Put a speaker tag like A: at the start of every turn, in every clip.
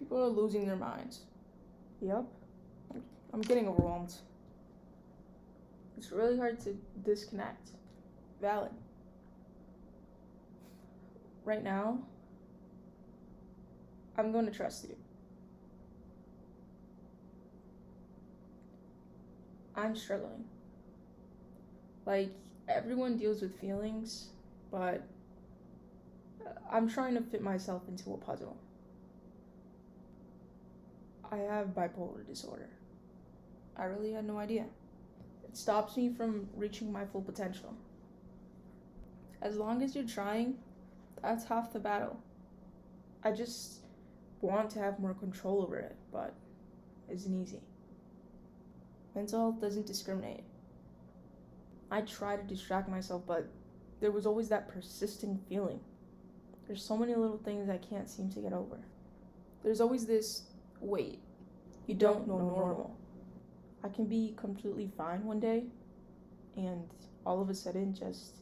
A: People are losing their minds. Yep. I'm getting overwhelmed. It's really hard to disconnect. Valid. Right now, I'm going to trust you. I'm struggling. Like, everyone deals with feelings, but I'm trying to fit myself into a puzzle. I have bipolar disorder. I really had no idea. It stops me from reaching my full potential. As long as you're trying, that's half the battle. I just want to have more control over it, but it isn't easy. Mental health doesn't discriminate. I try to distract myself, but there was always that persistent feeling. There's so many little things I can't seem to get over. There's always this, wait, you don't know normal. I can be completely fine one day, and all of a sudden just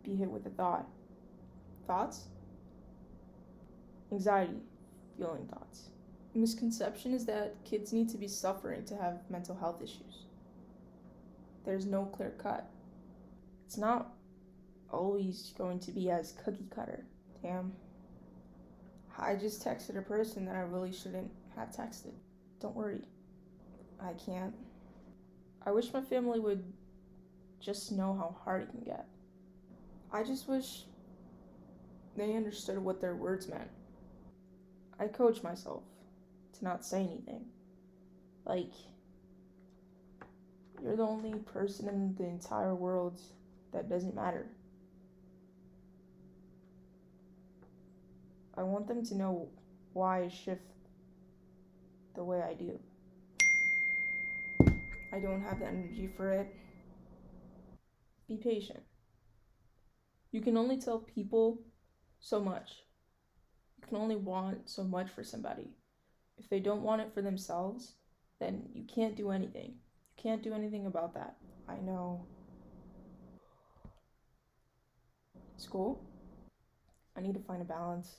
A: be hit with a thought. Thoughts? Anxiety, feeling thoughts. The misconception is that kids need to be suffering to have mental health issues. There's no clear cut. It's not always going to be as cookie cutter. Damn. I just texted a person that I really shouldn't have texted. Don't worry. I can't. I wish my family would just know how hard it can get. I just wish they understood what their words meant. I coach myself to not say anything. Like, you're the only person in the entire world that doesn't matter. I want them to know why I shift the way I do. I don't have the energy for it. Be patient. You can only tell people so much. You can only want so much for somebody. If they don't want it for themselves, then you can't do anything. You can't do anything about that. I know. School? I need to find a balance.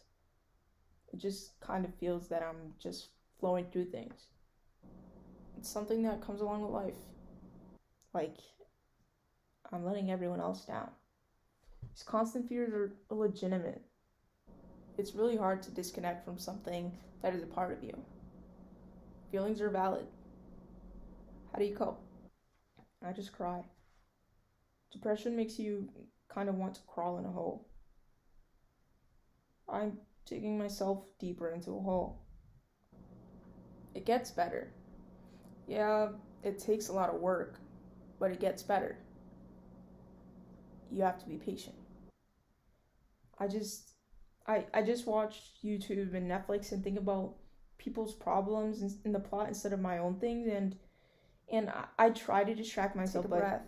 A: It just kind of feels that I'm just flowing through things. It's something that comes along with life. Like, I'm letting everyone else down. These constant fears are illegitimate. It's really hard to disconnect from something that is a part of you. Feelings are valid. How do you cope? I just cry. Depression makes you kind of want to crawl in a hole. I'm digging myself deeper into a hole. It gets better. Yeah, it takes a lot of work, but it gets better. You have to be patient. I just watch YouTube and Netflix and think about people's problems in the plot instead of my own things, and I try to distract myself. Take a breath.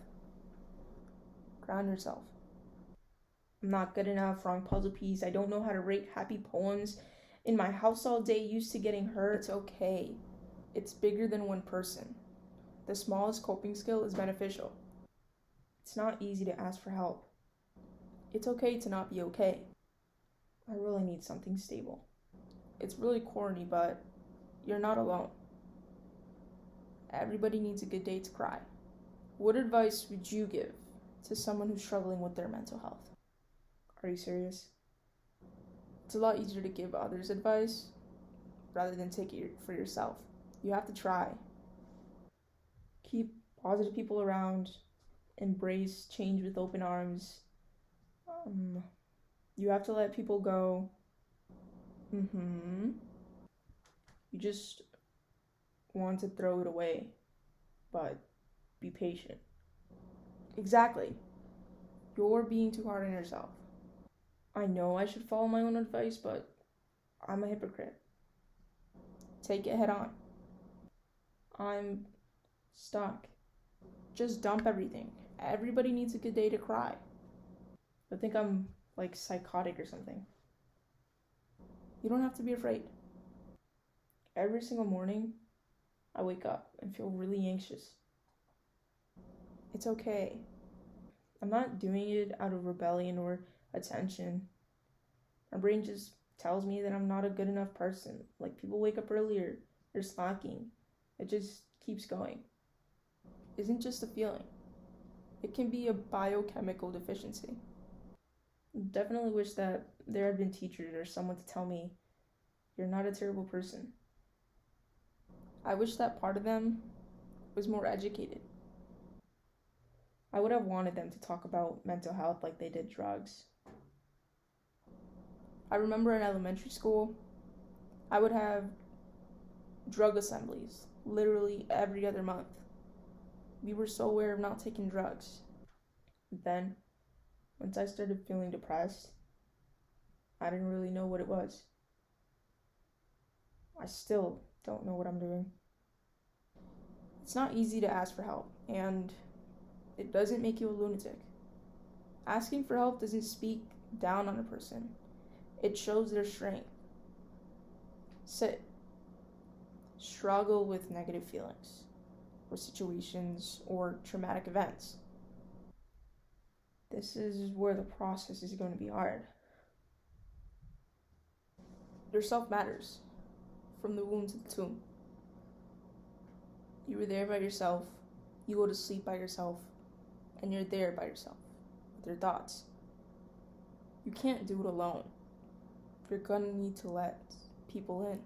A: Ground yourself. I'm not good enough, wrong puzzle piece, I don't know how to rate happy poems, in my house all day, used to getting hurt. It's okay. It's bigger than one person. The smallest coping skill is beneficial. It's not easy to ask for help. It's okay to not be okay. I really need something stable. It's really corny, but you're not alone. Everybody needs a good day to cry. What advice would you give to someone who's struggling with their mental health? Are you serious? It's a lot easier to give others advice rather than take it for yourself. You have to try. Keep positive people around. Embrace change with open arms. You have to let people go. You just want to throw it away, but be patient. Exactly. You're being too hard on yourself. I know I should follow my own advice, but I'm a hypocrite. Take it head on. I'm stuck. Just dump everything. Everybody needs a good day to cry. I think I'm like psychotic or something. You don't have to be afraid. Every single morning, I wake up and feel really anxious. It's okay. I'm not doing it out of rebellion or attention. My brain just tells me that I'm not a good enough person. Like, people wake up earlier, they're slacking. It just keeps going. It isn't just a feeling. It can be a biochemical deficiency. Definitely wish that there had been teachers or someone to tell me, you're not a terrible person. I wish that part of them was more educated. I would have wanted them to talk about mental health like they did drugs. I remember in elementary school, I would have drug assemblies literally every other month. We were so aware of not taking drugs. Then, once I started feeling depressed, I didn't really know what it was. I still don't know what I'm doing. It's not easy to ask for help, and it doesn't make you a lunatic. Asking for help doesn't speak down on a person. It shows their strength. Sit. Struggle with negative feelings, or situations, or traumatic events. This is where the process is going to be hard. Yourself matters, from the womb to the tomb. You were there by yourself, you go to sleep by yourself, and you're there by yourself, with your thoughts. You can't do it alone. You're gonna need to let people in.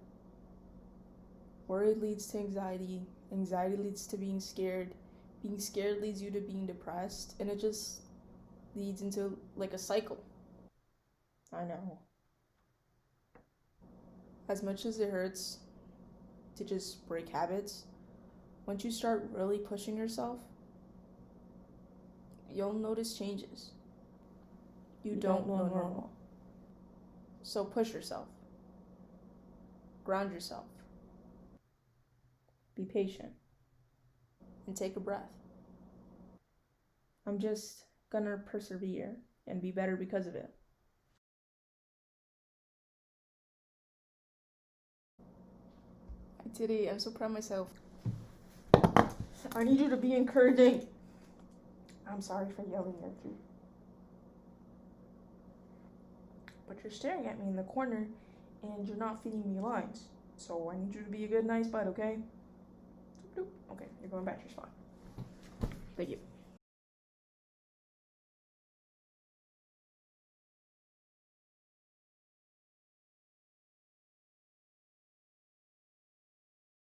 A: Worry leads to anxiety, anxiety leads to being scared leads you to being depressed, and it just leads into like a cycle. I know. As much as it hurts to just break habits, once you start really pushing yourself, you'll notice changes. You don't know normal. So push yourself. Ground yourself. Be patient. And take a breath. I'm just gonna persevere and be better because of it. I did it. I'm so proud of myself. I need you to be encouraging. I'm sorry for yelling at you. But you're staring at me in the corner and you're not feeding me lines. So I need you to be a good, nice bud, okay? Okay, you're going back to your spot. Thank you.